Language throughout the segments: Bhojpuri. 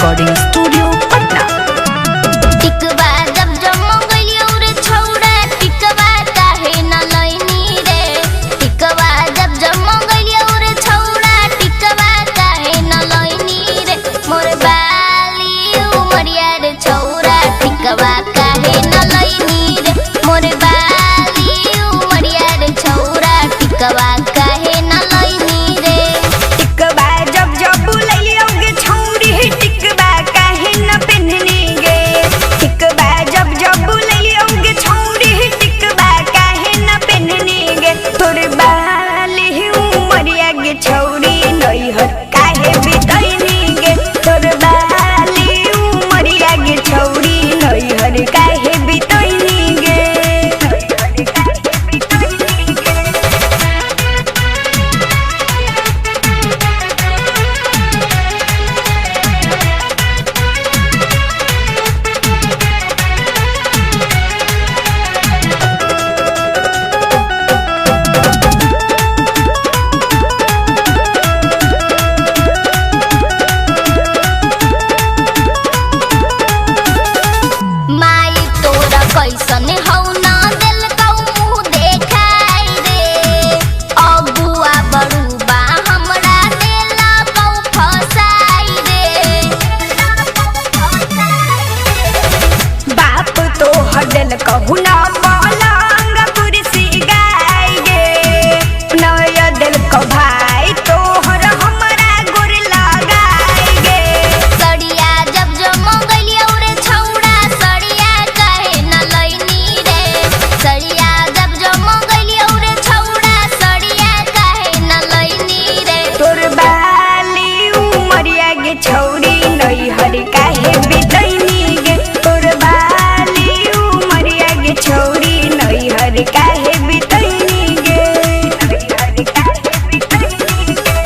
Recording studio Patna. टिकवा जब जमगलियो रे छौड़ा टिकवा काहे न लैनी रे। टिकवा जब जमगलियो रे छौड़ा टिकवा काहे न लैनी रे। मोर बाली उमरिया रे छौड़ा टिकवा काहे न लैनी रे। मोर बाली उमरिया रे छौड़ा टिकवा काहे न लैनी रे। टिकवा जब जब बुलैलियो गे छौरी टिकवा काहे न पेन्हनी गे। टिकवा जब जब बुलैलियो गे छौरी टिकवा काहे न पेन्हनी गे। तोर बाली उमरिया गे छौरी नैहर काहे बितैनी गे। तोर बाली उमरिया गे छौरी नैहर काहे बितैनी गे। माई तोरा कैसन हौ ना दिल कौ मुँह देखाई रे। अगुआ बड़ुबा हमरा देला कौ फसाई रे। बाप तो हडल कहू ना पलंग कुर्सी गाय गे। नया दिल को भाई तोहर हमरा गोर लगाई गे। सड़िया जब जमगलियो रे छौड़ा सड़िया काहे न लैनी रे। सड़िया जब जमगलियो रे छौड़ा सड़िया काहे न लैनी रे। तोर बाली उमरिया गे छौरी नैहर काहे बितैनी गे। तोर बाली उमरिया गे छौरी नैहर काहे बितैनी गे। नैहर काहे बितैनी गे।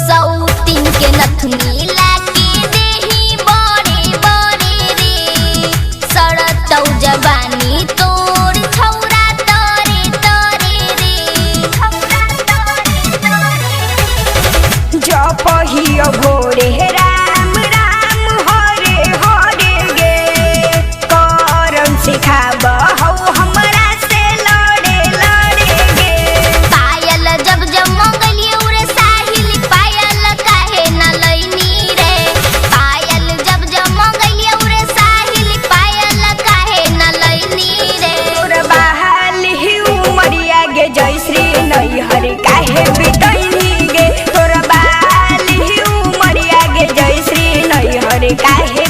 सौतीन के नथुनी लाके देही बड़े बड़े रे। सड़तौ जवानी तोर छौरा तरे तरे रे। छौरा तरे तरे रे। जपहियो भोरे राम राम हरे हरे गे। करम सिखाब हौ हमरा से लड़े लड़े गे। पायल जब जमगलियो रे साहिल पायल काहे न लैनी रे। पायल जब जमगलियो रे साहिल पायल काहे न लैनी रे। तोर बहाली उमरिया गे जयश्री नैहर काहे बितैनी गे। तोर बहाली उमरिया गे जयश्री नैहर काहे